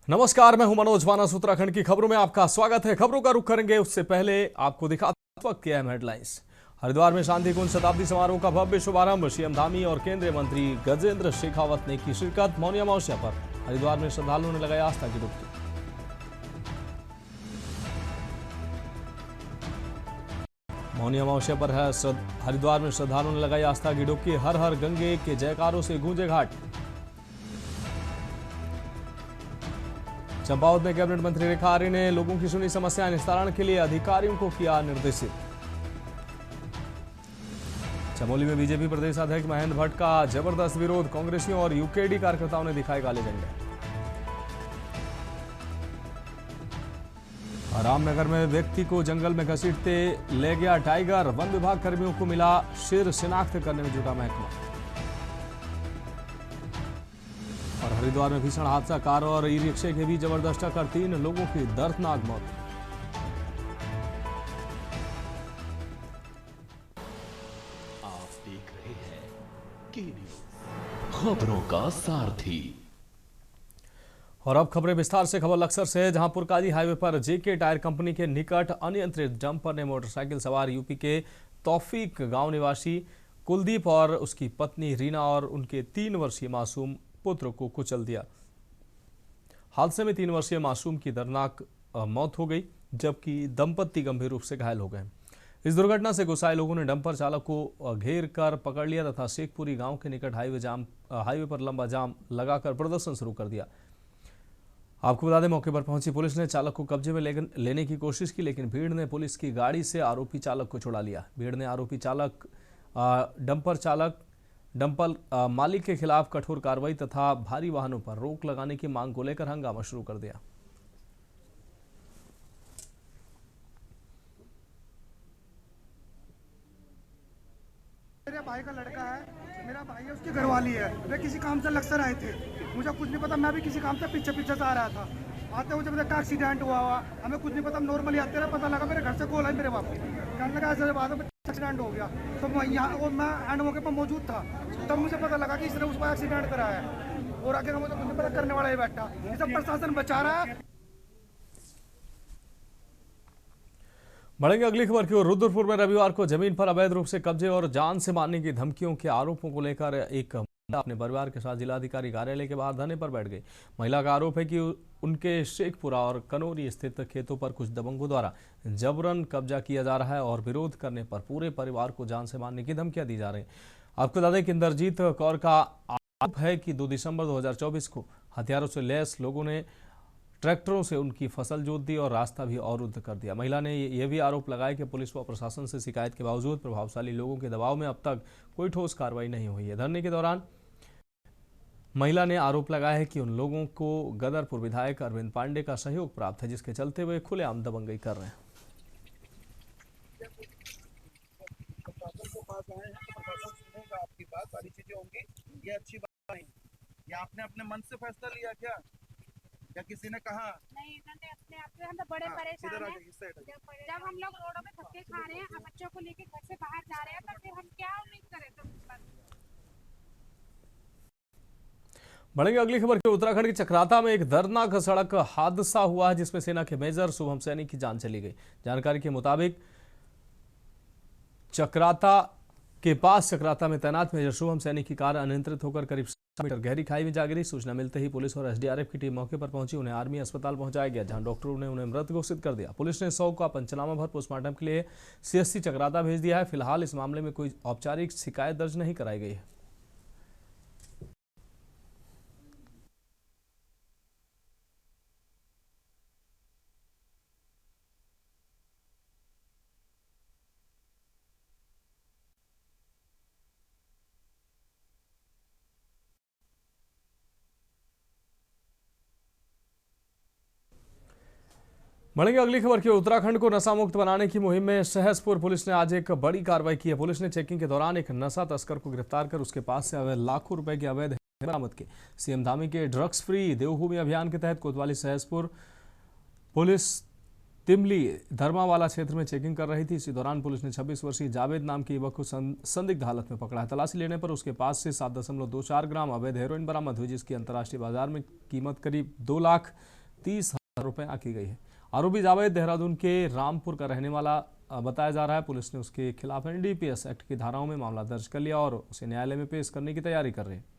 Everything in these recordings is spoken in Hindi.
नमस्कार, मैं हूं मनोज मानस। उत्तराखंड की खबरों में आपका स्वागत है। खबरों का रुख करेंगे उससे पहले आपको दिखाते वक्त के अहम हेडलाइंस। हरिद्वार में शांति कुंज शताब्दी समारोह का भव्य शुभारंभ। सीएम धामी और केंद्रीय मंत्री गजेंद्र शेखावत ने की शिरकत। मौनी अमावस्या पर हरिद्वार में श्रद्धालुओं ने लगाई आस्था की डुबकी। मौनी अमावस्या पर हरिद्वार में श्रद्धालुओं ने लगाई आस्था की डुबकी। हर हर गंगे के जयकारों से गूंजे घाट। चंपावत में कैबिनेट मंत्री रेखा आर्य ने लोगों की सुनी समस्याएं निस्तारण के लिए अधिकारियों को किया निर्देशित। चमोली में बीजेपी प्रदेश अध्यक्ष महेंद्र भट्ट का जबरदस्त विरोध। कांग्रेसियों और यूकेडी कार्यकर्ताओं ने दिखाए काले झंडे। रामनगर में व्यक्ति को जंगल में घसीटते ले गया टाइगर। वन विभाग कर्मियों को मिला शेर, शिनाख्त करने में जुटा महकमा। और हरिद्वार में भीषण हादसा, कार और ई रिक्शे के बीच जबरदस्त टक्कर, 3 लोगों की दर्दनाक मौत। आप देख रहे हैं के न्यूज़, खबरों का सारथी। और अब खबरें विस्तार से। खबर लक्सर से है, जहां पुरकाजी हाईवे पर जेके टायर कंपनी के निकट अनियंत्रित डंपर ने मोटरसाइकिल सवार यूपी के तौफीक गांव निवासी कुलदीप और उसकी पत्नी रीना और उनके 3 वर्षीय मासूम पुत्र को कुचल दिया। हादसे में 3 वर्षीय मासूम की दर्दनाक मौत हो गई, जबकि दंपत्ति गंभीर रूप से घायल हो गए। इस दुर्घटना से गुस्साए लोगों ने डंपर चालक को घेर कर पकड़ लिया तथा शेखपुरी गांव के निकट हाईवे पर लंबा जाम लगाकर प्रदर्शन शुरू कर दिया। आपको बता दें, मौके पर पहुंची पुलिस ने चालक को कब्जे में लेने की कोशिश की, लेकिन भीड़ ने पुलिस की गाड़ी से आरोपी चालक को छुड़ा लिया। भीड़ ने आरोपी डंपर मालिक के खिलाफ कठोर कार्रवाई तथा भारी वाहनों पर रोक लगाने की मांग को लेकर हंगामा शुरू कर दिया। मेरे भाई का लड़का है, मेरा भाई है, उसकी घरवाली है। वे किसी काम से लक्सर आए थे, मुझे कुछ नहीं पता। मैं भी किसी काम से पीछे पीछे से आ रहा था। आते हुए जब देखा एक्सीडेंट हुआ, हमें कुछ नहीं पता। नॉर्मली आते रहे, पता लगा मेरे घर से कॉल आई मेरे बाप की, कहने लगा ऐसे बात है, एक्सीडेंट हो गया। तो मैं यहाँ मैं एंड मौके पर मौजूद था, तब मुझे पता लगा कि इसने उसको एक्सीडेंट कराया है। और आगे का मुझे कुछ नहीं पता, करने वाला ही बैठा। ये सब प्रशासन बचा रहा है। बढ़ेंगे अगली खबर की ओर। रुद्रपुर में रविवार को जमीन पर अवैध रूप से कब्जे और जान से मारने की धमकियों के आरोपों को लेकर एक महिला अपने परिवार के साथ जिलाधिकारी कार्यालय के बाहर धरने पर बैठ गई। महिला का आरोप है कि उनके शेखपुरा और कनौरी स्थित खेतों पर कुछ दबंगों द्वारा जबरन कब्जा किया जा रहा है और विरोध करने पर पूरे परिवार को जान से मारने की धमकियां दी जा रही हैं। आपको बता दें कि इंद्रजीत कौर का आरोप है कि 2 दिसंबर 2024 को हथियारों से लैस लोगों ने ट्रैक्टरों से उनकी फसल जोत दी और रास्ता भी अवरुद्ध कर दिया। महिला ने यह भी आरोप लगाया कि पुलिस व प्रशासन से शिकायत के बावजूद प्रभावशाली लोगों के दबाव में अब तक कोई ठोस कार्रवाई नहीं हुई है। धरने के दौरान महिला ने आरोप लगाया है कि उन लोगों को गदरपुर विधायक अरविंद पांडे का सहयोग प्राप्त है, जिसके चलते वे खुलेआम दबंगई कर रहे हैं। आपकी बात सारी चीजें होंगी, ये अच्छी बात नहीं। या आपने अपने मन से फैसला लिया क्या, या किसी ने कहा? नहीं, इन्होंने अपने आप से, हम तो बड़े परेशान हैं। जब हम लोग रोडों पे धक्के खा रहे हैं, बच्चों को लेके घर से बाहर जा रहे हैं, तो फिर हम क्या उम्मीद करें तुम पर। बढ़ेंगे अगली खबर की। उत्तराखंड के चक्राता में एक दर्दनाक सड़क हादसा हुआ है, जिसमें सेना के मेजर शुभम सैनी की जान चली गई। जानकारी के मुताबिक चक्राता में तैनात मेजर शुभम सैनी की कार अनियंत्रित होकर करीब 7 मीटर गहरी खाई में जा गिरी। सूचना मिलते ही पुलिस और एसडीआरएफ की टीम मौके पर पहुंची। उन्हें आर्मी अस्पताल पहुंचाया गया, जहां डॉक्टरों ने उन्हें मृत घोषित कर दिया। पुलिस ने शव का पंचनामा भर पोस्टमार्टम के लिए सीएससी चक्राता भेज दिया है। फिलहाल इस मामले में कोई औपचारिक शिकायत दर्ज नहीं कराई गई है। बढ़ेंगे अगली खबर की। उत्तराखंड को नशा मुक्त बनाने की मुहिम में सहसपुर पुलिस ने आज एक बड़ी कार्रवाई की है। पुलिस ने चेकिंग के दौरान एक नशा तस्कर को गिरफ्तार कर उसके पास से लाखों रुपए के अवैध बरामद किए। सीएम धामी के ड्रग्स फ्री देवभूमि अभियान के तहत कोतवाली सहसपुर पुलिस तिमली धर्मावाला क्षेत्र में चेकिंग कर रही थी। इसी दौरान पुलिस ने 26 वर्षीय जावेद नाम के युवक को संदिग्ध हालत में पकड़ा है। तलाशी लेने पर उसके पास से 7.24 ग्राम अवैध हेरोइन बरामद हुई, जिसकी अंतर्राष्ट्रीय बाजार में कीमत करीब 2 लाख 30,000 रुपये आकी गई है। आरोपी जावेद देहरादून के रामपुर का रहने वाला बताया जा रहा है। पुलिस ने उसके खिलाफ NDPS एक्ट की धाराओं में मामला दर्ज कर लिया और उसे न्यायालय में पेश करने की तैयारी कर रही है।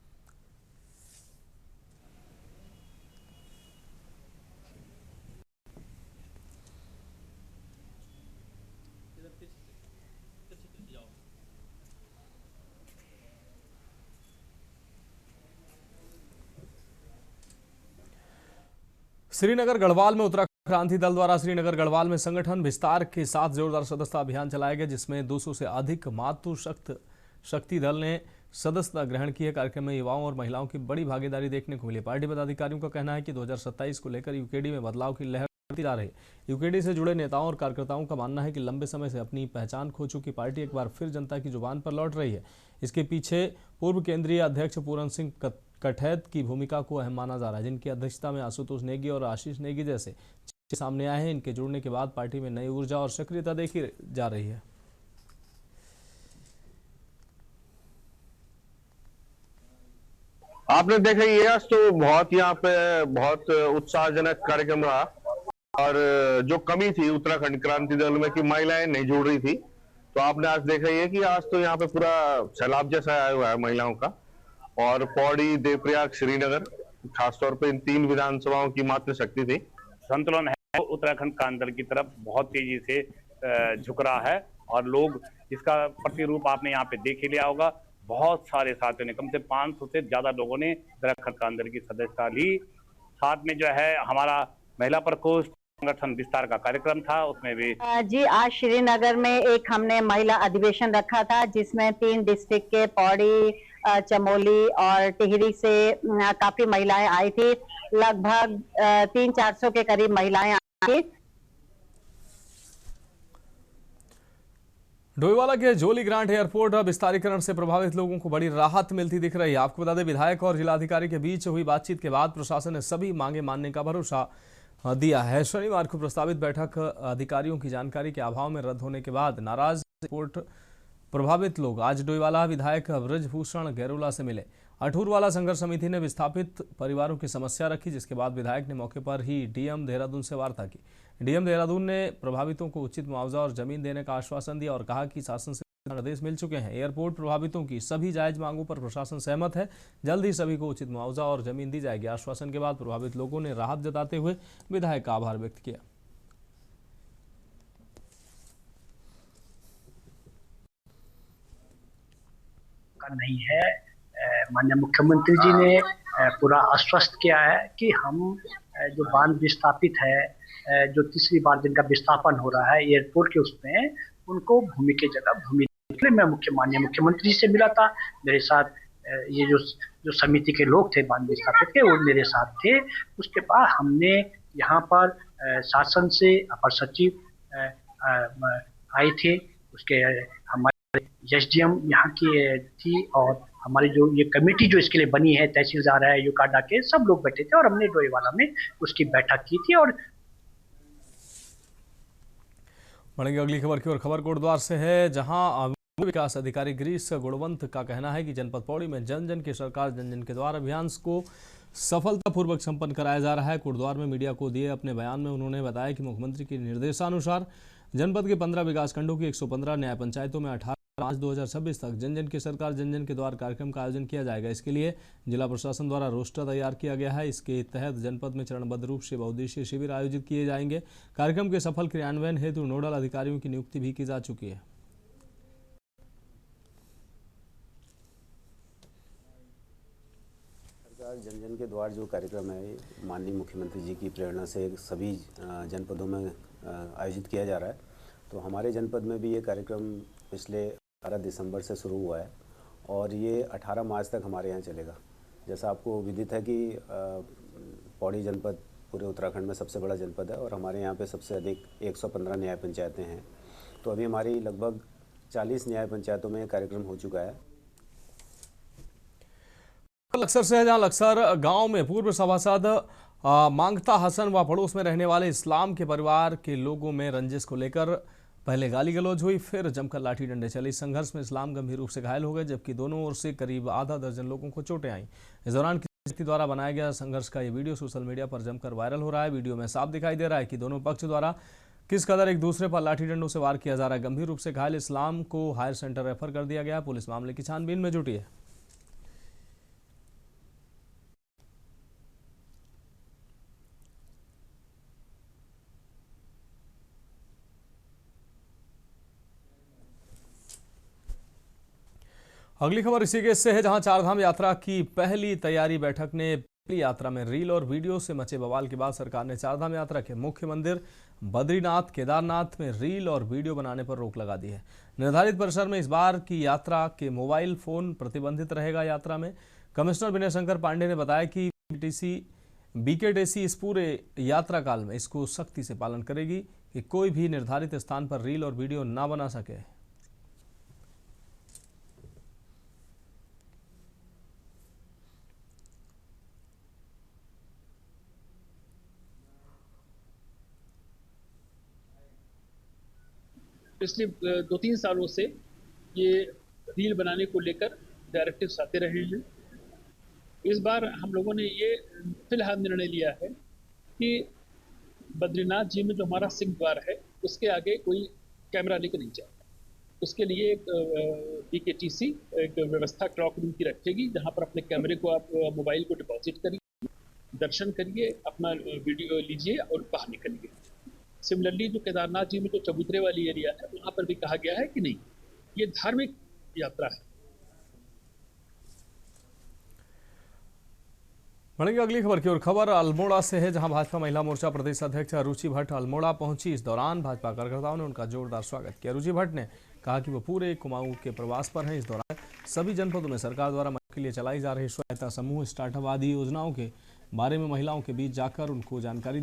श्रीनगर गढ़वाल में उत्तराखंड क्रांति दल द्वारा श्रीनगर गढ़वाल में संगठन विस्तार के साथ जोरदार सदस्यता अभियान चलाया गया, जिसमें 200 से अधिक शक्ति दल ने सदस्यता ग्रहण की है। कार्यक्रम में युवाओं और महिलाओं की बड़ी भागीदारी देखने को मिली। पार्टी पदाधिकारियों का कहना है कि 2027 को लेकर यूकेडी में बदलाव की लहर बढ़ती जा रही है। यूकेडी से जुड़े नेताओं और कार्यकर्ताओं का मानना है कि लंबे समय से अपनी पहचान खो चुकी पार्टी एक बार फिर जनता की जुबान पर लौट रही है। इसके पीछे पूर्व केंद्रीय अध्यक्ष पूरन सिंह कठैत की भूमिका को अहम माना जा रहा है, जिनकी अध्यक्षता में आशुतोष नेगी और आशीष नेगी जैसे सामने आए हैं। इनके जुड़ने के बाद पार्टी में नई ऊर्जा और सक्रियता देखी जा रही है। आपने देखा ये आज तो बहुत यहाँ पे बहुत उत्साहजनक कार्यक्रम रहा और जो कमी थी उत्तराखंड क्रांति दल में कि महिलाएं नहीं जुड़ रही थी, तो आपने आज देखा ये कि आज तो यहाँ पे पूरा सैलाब जैसा आया हुआ है महिलाओं का। और पौड़ी, देवप्रयाग, श्रीनगर, खासतौर पे इन 3 विधानसभाओं की मात्र शक्ति थी। संतुलन है उत्तराखंड क्रांति दल की तरफ बहुत तेजी से झुक रहा है और लोग इसका प्रतिरूप आपने यहाँ पे देख ही लिया होगा। बहुत सारे साथियों ने, कम से 500 से ज्यादा लोगों ने उत्तराखंड क्रांति दल की सदस्यता ली। साथ में जो है हमारा महिला प्रकोष्ठ संगठन विस्तार का कार्यक्रम था, उसमें भी जी आज श्रीनगर में एक हमने महिला अधिवेशन रखा था, जिसमें 3 डिस्ट्रिक्ट के पौड़ी, चमोली और टिहरी से काफी महिलाएं आई थी। लगभग 300-400 के करीब महिलाएं आई थी। डोईवाला के जोली ग्रांट एयरपोर्ट विस्तारीकरण से प्रभावित लोगों को बड़ी राहत मिलती दिख रही है। आपको बता दें, विधायक और जिलाधिकारी के बीच हुई बातचीत के बाद प्रशासन ने सभी मांगे मानने का भरोसा दिया है। शनिवार को प्रस्तावित बैठक अधिकारियों की जानकारी के अभाव में रद्द होने के बाद नाराज एयरपोर्ट प्रभावित लोग आज डोईवाला विधायक ब्रजभूषण गैरोला से मिले। अठूरवाला संघर्ष समिति ने विस्थापित परिवारों की समस्या रखी, जिसके बाद विधायक ने मौके पर ही डीएम देहरादून से वार्ता की। डीएम देहरादून ने प्रभावितों को उचित मुआवजा और जमीन देने का आश्वासन दिया और कहा कि शासन से आदेश मिल चुके हैं। एयरपोर्ट प्रभावितों की सभी जायज मांगों पर प्रशासन सहमत है। जल्द ही सभी को उचित मुआवजा और जमीन दी जाएगी। आश्वासन के बाद प्रभावित लोगों ने राहत जताते हुए विधायक का आभार व्यक्त किया। नहीं है, माननीय मुख्यमंत्री जी ने पूरा आश्वस्त किया है कि हम जो बांध विस्थापित है, जो तीसरी बार जिनका विस्थापन हो रहा है एयरपोर्ट के, उसमें उनको भूमि की जगह भूमि। मैं माननीय मुख्यमंत्री से मिला था, मेरे साथ ये जो समिति के लोग थे बांध विस्थापित के, वो मेरे साथ थे। उसके बाद हमने यहाँ पर शासन से अपर सचिव आए थे, उसके हमारे SDM यहाँ की थी और हमारी जो ये कमेटी जो इसके लिए बनी है, तहसीलदार है, यूकाडा के सब लोग बैठे थे और हमने डोईवाला में उसकी बैठक की थी। और बढ़ेंगे अगली खबर की ओर। खबर कोटद्वार से है, जहां विकास अधिकारी गिरीश गुणवंत का कहना है कि जनपद पौड़ी में जन जन की सरकार जन जन के द्वारा अभियान को सफलतापूर्वक संपन्न कराया जा रहा है। कोटद्वार में मीडिया को दिए अपने बयान में उन्होंने बताया कि मुख्यमंत्री के निर्देशानुसार जनपद के 15 विकास खंडों की 115 न्याय पंचायतों में 18/5/2026 तक जन जन की सरकार जन जन के द्वार कार्यक्रम का आयोजन किया जाएगा। इसके लिए जिला प्रशासन द्वारा रोस्टर तैयार किया गया है। इसके तहत जनपद में चरणबद्ध रूप से बहुउद्देशीय शिविर आयोजित किए जाएंगे। कार्यक्रम के सफल क्रियान्वयन हेतु नोडल अधिकारियों की नियुक्ति भी की जा चुकी है। जन जन के द्वार जो कार्यक्रम है, माननीय मुख्यमंत्री जी की प्रेरणा से सभी जनपदों में आयोजित किया जा रहा है। तो हमारे जनपद में भी ये कार्यक्रम पिछले 18 दिसंबर से शुरू हुआ है और ये 18 मार्च तक हमारे यहाँ चलेगा। जैसा आपको विदित है कि पौड़ी जनपद पूरे उत्तराखंड में सबसे बड़ा जनपद है और हमारे यहाँ पे सबसे अधिक 115 न्याय पंचायतें हैं। तो अभी हमारी लगभग 40 न्याय पंचायतों में ये कार्यक्रम हो चुका है। लक्सर से है, जहां लक्सर गांव में पूर्व सभासद मांगता हसन व पड़ोस में रहने वाले इस्लाम के परिवार के लोगों में रंजिश को लेकर पहले गाली गलौज हुई, फिर जमकर लाठी डंडे चले। इस संघर्ष में इस्लाम गंभीर रूप से घायल हो गए, जबकि दोनों ओर से करीब आधा दर्जन लोगों को चोटें आईं। इस दौरान द्वारा बनाया गया संघर्ष का ये वीडियो सोशल मीडिया पर जमकर वायरल हो रहा है। वीडियो में साफ दिखाई दे रहा है कि दोनों पक्ष द्वारा किस कदर एक दूसरे पर लाठी डंडों से वार किया जा रहा है। गंभीर रूप से घायल इस्लाम को हायर सेंटर रेफर कर दिया गया। पुलिस मामले की छानबीन में जुटी है। अगली खबर इसी केस से है, जहां चारधाम यात्रा की पहली तैयारी बैठक ने पहली यात्रा में रील और वीडियो से मचे बवाल के बाद सरकार ने चारधाम यात्रा के मुख्य मंदिर बद्रीनाथ केदारनाथ में रील और वीडियो बनाने पर रोक लगा दी है। निर्धारित परिसर में इस बार की यात्रा के मोबाइल फोन प्रतिबंधित रहेगा। यात्रा में कमिश्नर विनय शंकर पांडे ने बताया कि बीकेटीसी इस पूरे यात्रा काल में इसको सख्ती से पालन करेगी कि कोई भी निर्धारित स्थान पर रील और वीडियो ना बना सके। पिछले 2-3 सालों से ये रील बनाने को लेकर डायरेक्टिव्स आते रहे हैं। इस बार हम लोगों ने ये फिलहाल निर्णय लिया है कि बद्रीनाथ जी में जो हमारा सिंह द्वार है उसके आगे कोई कैमरा लेकर नहीं जाएगा। उसके लिए एक बीकेटीसी एक व्यवस्था क्लॉक रूम की रखेगी, जहाँ पर अपने कैमरे को आप मोबाइल को डिपॉजिट करिए, दर्शन करिए, अपना वीडियो लीजिए और बाहर निकलिए। सिमिलरली जो केदारनाथ जी में जो चबूतरे वाली एरिया है वहाँ पर भी कहा गया है कि नहीं, ये धार्मिक यात्रा है। बढ़ेंगे अगली खबर की ओर। खबर अल्मोड़ा से है, जहां भाजपा महिला मोर्चा प्रदेश अध्यक्ष रुचि भट्ट अल्मोड़ा पहुंची। इस दौरान भाजपा कार्यकर्ताओं ने उनका जोरदार स्वागत किया। रुचि भट्ट ने कहा कि वो पूरे कुमाऊं के प्रवास पर हैं। इस दौरान सभी जनपदों में सरकार द्वारा महिलाओं के लिए चलाई जा रही सहायता समूह, स्टार्टअप आदि योजनाओं के बारे में महिलाओं के बीच जाकर उनको जानकारी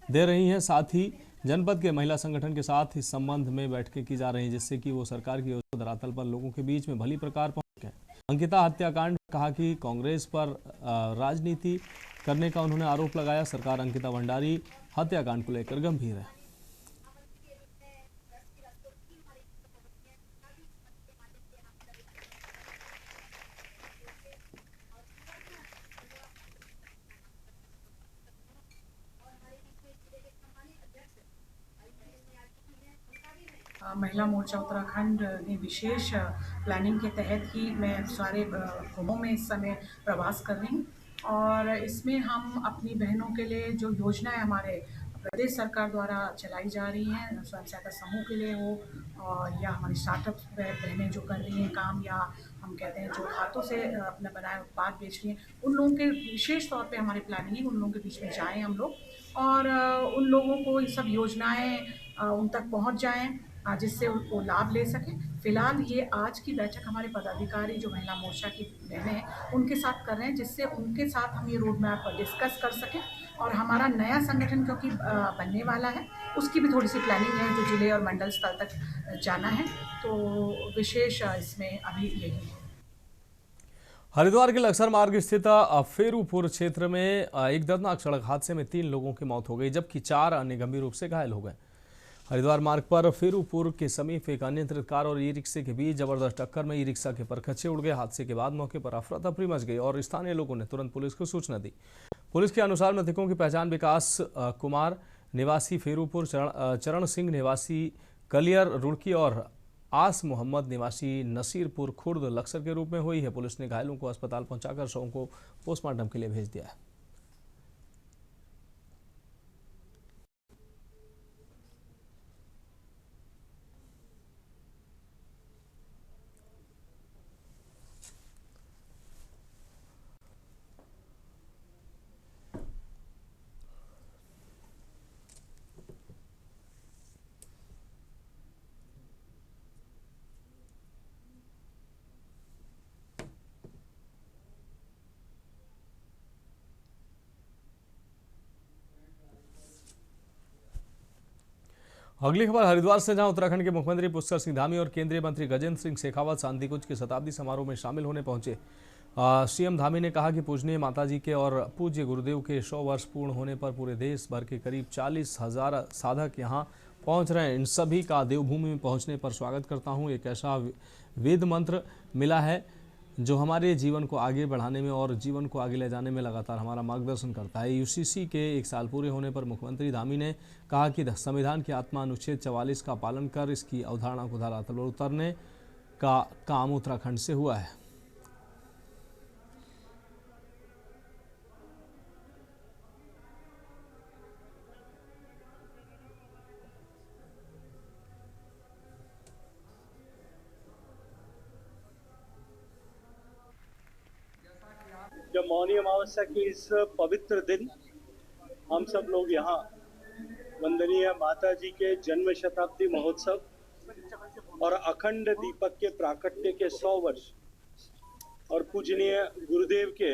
दे रही हैं। साथ ही जनपद के महिला संगठन के साथ इस संबंध में बैठकें की जा रही हैं, जिससे कि वो सरकार की योजना धरातल पर लोगों के बीच में भली प्रकार पहुंच गए। अंकिता हत्याकांड कहा कि कांग्रेस पर राजनीति करने का उन्होंने आरोप लगाया। सरकार अंकिता भंडारी हत्याकांड को लेकर गंभीर है। महिला मोर्चा उत्तराखंड ने विशेष प्लानिंग के तहत ही मैं सारे गाँवों में इस समय प्रवास कर रही हूँ और इसमें हम अपनी बहनों के लिए जो योजनाएं हमारे प्रदेश सरकार द्वारा चलाई जा रही हैं, स्वयं सहायता समूह के लिए हो या हमारी स्टार्टअप बहनें जो कर रही हैं काम, या हम कहते हैं जो हाथों से अपना बनाए उत्पाद बेच रही हैं, उन लोगों के विशेष तौर पे हमारी प्लानिंग है उन लोगों के बीच में जाएं हम लोग और उन लोगों को ये सब योजनाएं उन तक पहुंच जाएं जिससे वो लाभ ले सकें। फिलहाल ये आज की बैठक हमारे पदाधिकारी जो महिला मोर्चा की बहनें हैं उनके साथ कर रहे हैं, जिससे उनके साथ हम ये रोड मैप पर डिस्कस कर सकें और हमारा नया संगठन क्योंकि बनने वाला है उसकी भी थोड़ी सी प्लानिंग है जो जिले और मंडल स्तर तक जाना है, तो विशेष इसमें अभी यही है। हरिद्वार के लक्सर मार्ग स्थित फेरूपुर क्षेत्र में एक दर्दनाक सड़क हादसे में 3 लोगों की मौत हो गई, जबकि 4 अन्य गंभीर रूप से घायल हो गए। हरिद्वार मार्ग पर फेरूपुर के समीप एक अनियंत्रित कार और ई रिक्शे के बीच जबरदस्त टक्कर में ई रिक्शा के परखच्चे उड़ गए। हादसे के बाद मौके पर अफरा तफरी मच गई और स्थानीय लोगों ने तुरंत पुलिस को सूचना दी। पुलिस के अनुसार मृतकों की पहचान विकास कुमार निवासी फेरूपुर, चरण सिंह निवासी कलियर रुड़की और आस मोहम्मद निवासी नसीरपुर खुर्द लक्सर के रूप में हुई है। पुलिस ने घायलों को अस्पताल पहुंचाकर शवों को पोस्टमार्टम के लिए भेज दिया है। अगली खबर हरिद्वार से, जहां उत्तराखंड के मुख्यमंत्री पुष्कर सिंह धामी और केंद्रीय मंत्री गजेंद्र सिंह शेखावत शांति कुंज के शताब्दी समारोह में शामिल होने पहुंचे। सीएम धामी ने कहा कि पूजनीय माताजी के और पूज्य गुरुदेव के 100 वर्ष पूर्ण होने पर पूरे देश भर के करीब 40,000 साधक यहां पहुंच रहे हैं। इन सभी का देवभूमि में पहुंचने पर स्वागत करता हूं। एक ऐसा वेद मंत्र मिला है जो हमारे जीवन को आगे बढ़ाने में और जीवन को आगे ले जाने में लगातार हमारा मार्गदर्शन करता है। यूसीसी के 1 साल पूरे होने पर मुख्यमंत्री धामी ने कहा कि संविधान की आत्मा अनुच्छेद 44 का पालन कर इसकी अवधारणा को धरातल पर उतरने का काम उत्तराखंड से हुआ है। जब मौनी अमावस्या के इस पवित्र दिन हम सब लोग यहाँ वंदनीय माता जी के जन्म शताब्दी महोत्सव और अखंड दीपक के प्राकट्य के 100 वर्ष और पूजनीय गुरुदेव के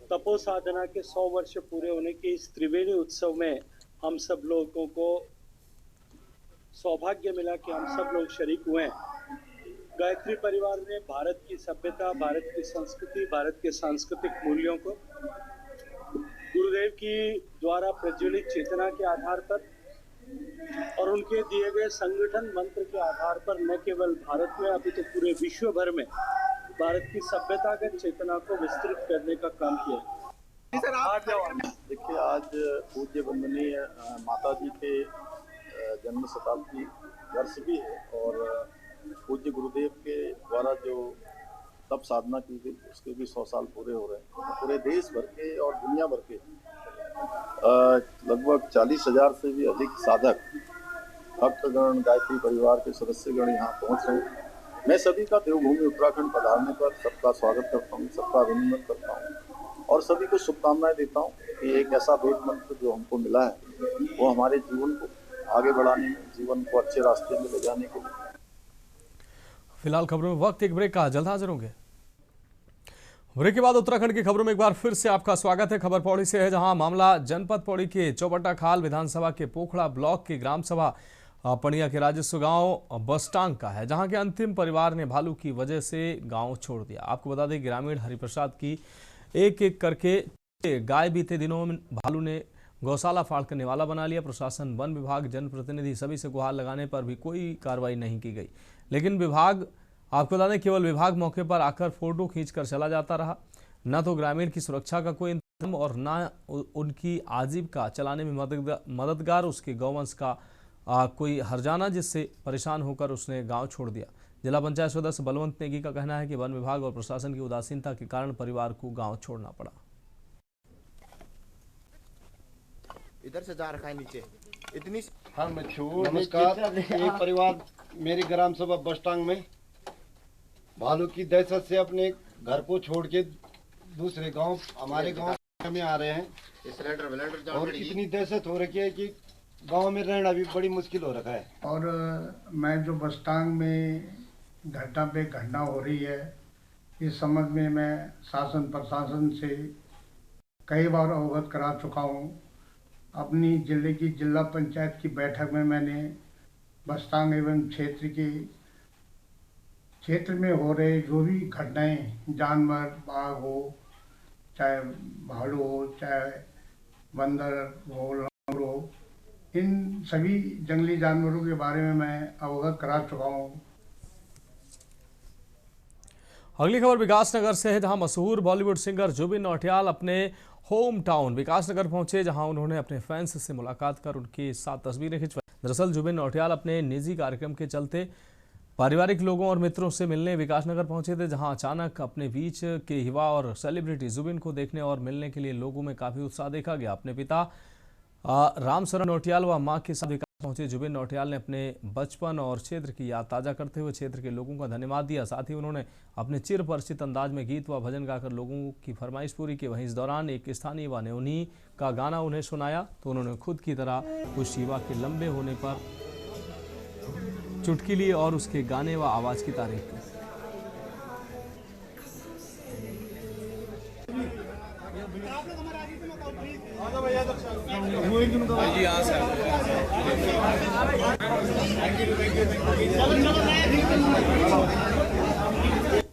तपो साधना के 100 वर्ष पूरे होने के इस त्रिवेणी उत्सव में हम सब लोगों को सौभाग्य मिला कि हम सब लोग शरीक हुए हैं। गायत्री परिवार ने भारत की सभ्यता, भारत की संस्कृति, भारत के सांस्कृतिक मूल्यों को गुरुदेव की द्वारा प्रज्वलित चेतना के आधार पर और उनके दिए गए संगठन मंत्र के आधार पर न केवल भारत में अभी तो पूरे विश्व भर में भारत की सभ्यतागत चेतना को विस्तृत करने का काम किया। देखिए, आज पूज्य वंदनीय माता जी के जन्म शताब्दी वर्ष भी है और पूज्य गुरुदेव के द्वारा जो तप साधना की गई उसके भी 100 साल पूरे हो रहे हैं। पूरे देश भर के और दुनिया भर के लगभग 40,000 से भी अधिक साधक, भक्तगण, गायत्री परिवार के सदस्यगण यहाँ पहुँच रहे हैं। मैं सभी का देवभूमि उत्तराखंड पधारने पर सबका स्वागत करता हूँ, सबका अभिनंदन करता हूँ और सभी को शुभकामनाएं देता हूँ कि एक ऐसा वेद मंत्र जो हमको मिला है वो हमारे जीवन को आगे बढ़ाने में, जीवन को अच्छे रास्ते में ले जाने के लिए। फिलहाल खबरों में वक्त एक ब्रेक का, जल्द हाजिर होंगे। ब्रेक के बाद उत्तराखंड की खबरों में एक बार फिर से आपका स्वागत है। खबर पौड़ी से है, जहां मामला जनपद पौड़ी के चौबट्टा खाल विधानसभा के पोखड़ा ब्लॉक की ग्राम सभा पड़िया के राजस्व गांव बस्टांग का है, जहां के अंतिम परिवार ने भालू की वजह से गांव छोड़ दिया। आपको बता दें, ग्रामीण हरिप्रसाद की एक एक करके गाय बीते दिनों में भालू ने गौशाला फाड़ कर निवाला बना लिया। प्रशासन, वन विभाग, जनप्रतिनिधि सभी से गुहार लगाने पर भी कोई कार्रवाई नहीं की गई, लेकिन विभाग, आपको बता दें, केवल विभाग मौके पर आकर फोटो खींचकर चला जाता रहा। न तो ग्रामीण की सुरक्षा का कोई इंतजाम और न उनकी आजीविका चलाने में मददगार उसके गौवंश का कोई हर्जाना, जिससे परेशान होकर उसने गांव छोड़ दिया। जिला पंचायत सदस्य बलवंत नेगी का कहना है कि वन विभाग और प्रशासन की उदासीनता के कारण परिवार को गाँव छोड़ना पड़ा। इधर से जा रखा है नीचे इतनी। नमस्कार। एक परिवार मेरी ग्राम सभा बस्टांग में भालू की दहशत से अपने घर को छोड़ के दूसरे गांव, हमारे गांव में आ रहे हैं और इतनी दहशत हो रखी है कि गांव में रहना भी बड़ी मुश्किल हो रखा है। और मैं जो बस्टांग में घटना पे घटना हो रही है, इस संबंध में मैं शासन प्रशासन से कई बार अवगत करा चुका हूँ। अपनी जिले की जिला पंचायत की बैठक में मैंने बस्तांग एवं क्षेत्र में हो रहे जो भी घटनाएं, जानवर, बाघ हो, चाहे भालू हो, चाहे बंदर हो, लंगूर हो, इन सभी जंगली जानवरों के बारे में मैं अवगत करा चुका हूँ। अगली खबर विकासनगर से है, जहां मशहूर बॉलीवुड सिंगर जुबिन नौटियाल अपने होम टाउन विकासनगर पहुंचे, जहां उन्होंने अपने फैंस से मुलाकात कर उनके साथ तस्वीरें खिंचवाई। दरअसल जुबिन नौटियाल अपने निजी कार्यक्रम के चलते पारिवारिक लोगों और मित्रों से मिलने विकासनगर पहुंचे थे, जहां अचानक अपने बीच के युवा और सेलिब्रिटी जुबिन को देखने और मिलने के लिए लोगों में काफी उत्साह देखा गया। अपने पिता रामशरण नौटियाल व मां के साथ पहुंचे जुबिन नौटियाल ने अपने बचपन और क्षेत्र की याद ताज़ा करते हुए क्षेत्र के लोगों का धन्यवाद दिया। साथ ही उन्होंने अपने चिर परिचित अंदाज में गीत व भजन गाकर लोगों की फरमाइश पूरी की। वहीं इस दौरान एक स्थानीय युवा ने उन्हीं का गाना उन्हें सुनाया, तो उन्होंने खुद की तरह उस युवा के लंबे होने पर चुटकी ली और उसके गाने व आवाज़ की तारीफ की।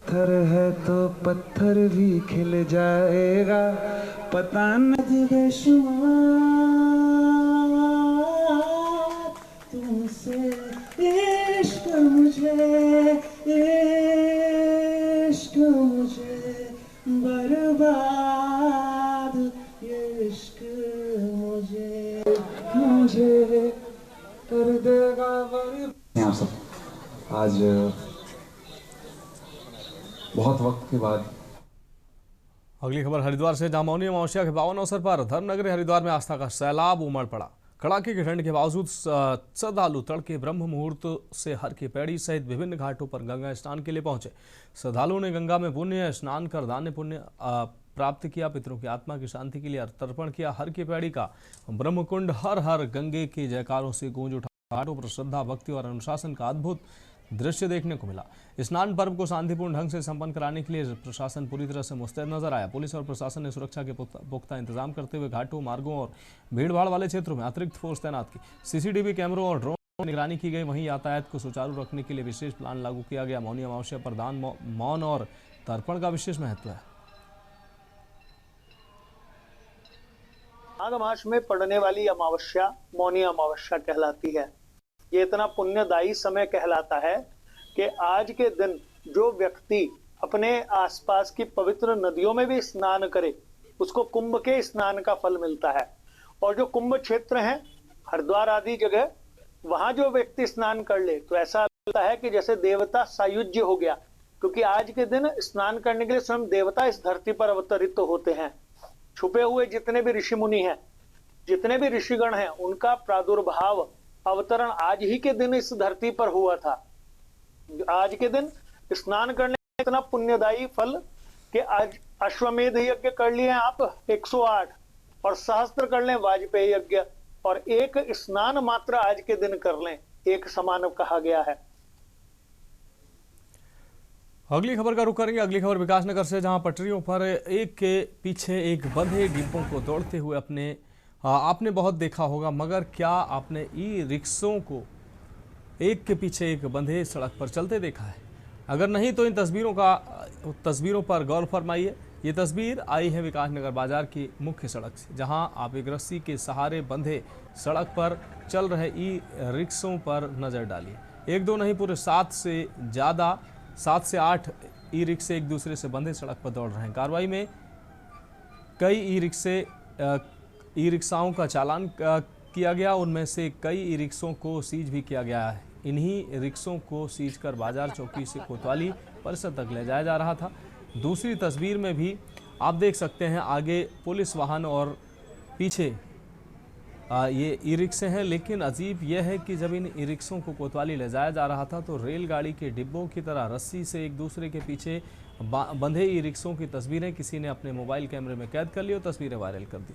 पत्थर है तो पत्थर भी खिल जाएगा, पता नहीं बेशुमार तुमसे इश्क मुझे मुझे मुझे कर देगा बड़ी। आप सब आज बहुत वक्त के बाद। अगली खबर हरिद्वार से, जहां मौनी अमावस्या के पावन अवसर पर धर्मनगरी हरिद्वार में आस्था का सैलाब उमड़ पड़ा। कड़ाके की ठंड के बावजूद श्रद्धालु तड़के ब्रह्म मुहूर्त से हर की पैड़ी सहित विभिन्न घाटों पर गंगा स्नान के लिए पहुंचे। श्रद्धालुओं ने गंगा में पुण्य स्नान कर दान पुण्य प्राप्त किया, पितरों की आत्मा की शांति के लिए तर्पण किया। हर की पैड़ी का ब्रह्मकुंड हर हर गंगे के जयकारों से गूंज उठा। घाटों पर श्रद्धा, भक्ति और अनुशासन का अद्भुत दृश्य देखने को मिला। स्नान पर्व को शांतिपूर्ण ढंग से संपन्न कराने के लिए प्रशासन पूरी तरह से मुस्तैद नजर आया। पुलिस और प्रशासन ने सुरक्षा के पुख्ता इंतजाम करते हुए घाटों, मार्गों और भीड़भाड़ वाले क्षेत्रों में अतिरिक्त फोर्स तैनात की। सीसीटीवी कैमरों और ड्रोन की निगरानी की गई। वहीं यातायात को सुचारू रखने के लिए विशेष प्लान लागू किया गया। मौनी अमावस्या पर दान, मौन और तर्पण का विशेष महत्व है। माघ मास में पड़ने वाली अमावस्या मौनी अमावस्या कहलाती है। ये इतना पुण्यदायी समय कहलाता है कि आज के दिन जो व्यक्ति अपने आसपास की पवित्र नदियों में भी स्नान करे उसको कुंभ के स्नान का फल मिलता है। और जो कुंभ क्षेत्र हैं, हरिद्वार आदि जगह, वहां जो व्यक्ति स्नान कर ले तो ऐसा लगता है कि जैसे देवता सायुज्य हो गया, क्योंकि आज के दिन स्नान करने के लिए स्वयं देवता इस धरती पर अवतरित होते हैं। छुपे हुए जितने भी ऋषि मुनि हैं, जितने भी ऋषिगण हैं, उनका प्रादुर्भाव, अवतरण आज ही के दिन इस धरती पर हुआ था। आज के दिन स्नान करने का इतना पुण्यदायी फल कि आज अश्वमेध यज्ञ कर लिए आप 108 और सहस्त्र कर लें वाजपेयी यज्ञ, और एक स्नान मात्र आज के दिन कर लें, एक समान कहा गया है। अगली खबर का रुख करेंगे। अगली खबर विकासनगर से, जहां पटरियों पर एक के पीछे एक बंधे डिब्बों को दौड़ते हुए आपने बहुत देखा होगा, मगर क्या आपने ई रिक्शों को एक के पीछे एक बंधे सड़क पर चलते देखा है? अगर नहीं तो इन तस्वीरों पर गौर फरमाइए। ये तस्वीर आई है विकासनगर बाजार की मुख्य सड़क से, जहां आप एक रस्सी के सहारे बंधे सड़क पर चल रहे ई रिक्शों पर नजर डालिए। एक दो नहीं, पूरे 7 से 8 ई रिक्शे एक दूसरे से बंधे सड़क पर दौड़ रहे हैं। कार्रवाई में कई ई रिक्शाओं का चालान किया गया। उनमें से कई ई रिक्शों को सीज भी किया गया है। इन्हीं रिक्शों को सीज कर बाजार चौकी से कोतवाली परिसर तक ले जाया जा रहा था। दूसरी तस्वीर में भी आप देख सकते हैं, आगे पुलिस वाहन और पीछे ये ई रिक्शे हैं। लेकिन अजीब यह है कि जब इन ई रिक्शों को कोतवाली ले जाया जा रहा था तो रेलगाड़ी के डिब्बों की तरह रस्सी से एक दूसरे के पीछे बंधे ई रिक्शों की तस्वीरें किसी ने अपने मोबाइल कैमरे में कैद कर ली और तस्वीरें वायरल कर दी।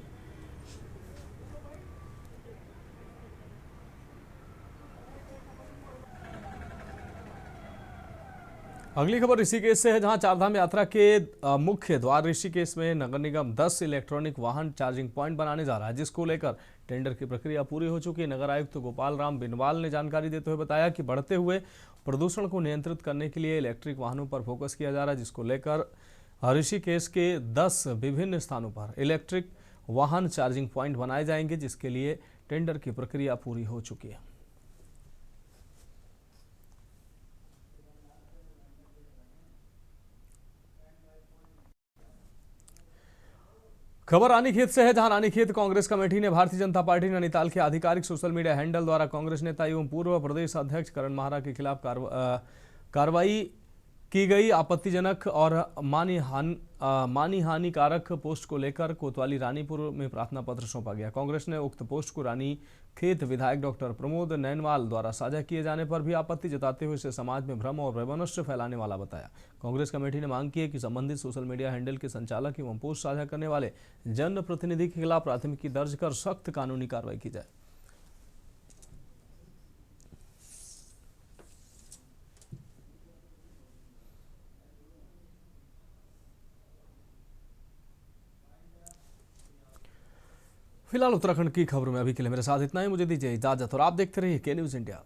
अगली खबर ऋषिकेश से है, जहां चारधाम यात्रा के मुख्य द्वार ऋषिकेश में नगर निगम 10 इलेक्ट्रॉनिक वाहन चार्जिंग पॉइंट बनाने जा रहा है, जिसको लेकर टेंडर की प्रक्रिया पूरी हो चुकी है। नगर आयुक्त गोपाल राम बिनवाल ने जानकारी देते हुए बताया कि बढ़ते हुए प्रदूषण को नियंत्रित करने के लिए इलेक्ट्रिक वाहनों पर फोकस किया जा रहा है, जिसको लेकर ऋषिकेश के 10 विभिन्न स्थानों पर इलेक्ट्रिक वाहन चार्जिंग पॉइंट बनाए जाएंगे, जिसके लिए टेंडर की प्रक्रिया पूरी हो चुकी है। खबर रानीखेत से है, जहां रानीखेत कांग्रेस कमेटी ने भारतीय जनता पार्टी नैनीताल के आधिकारिक सोशल मीडिया हैंडल द्वारा कांग्रेस नेता एवं पूर्व प्रदेश अध्यक्ष करण माहरा के खिलाफ कार्रवाई की गई आपत्तिजनक और मानी हानिकारक पोस्ट को लेकर कोतवाली रानीपुर में प्रार्थना पत्र सौंपा गया। कांग्रेस ने उक्त पोस्ट को रानीखेत विधायक डॉक्टर प्रमोद नैनवाल द्वारा साझा किए जाने पर भी आपत्ति जताते हुए इसे समाज में भ्रम और वैमनस्य फैलाने वाला बताया। कांग्रेस कमेटी ने मांग की है कि संबंधित सोशल मीडिया हैंडल के संचालक एवं पोस्ट साझा करने वाले जनप्रतिनिधि के खिलाफ प्राथमिकी दर्ज कर सख्त कानूनी कार्रवाई की जाए। फिलहाल उत्तराखंड की खबरों में अभी के लिए मेरे साथ इतना ही। मुझे दीजिए इजाजत और आप देखते रहिए के न्यूज़ इंडिया।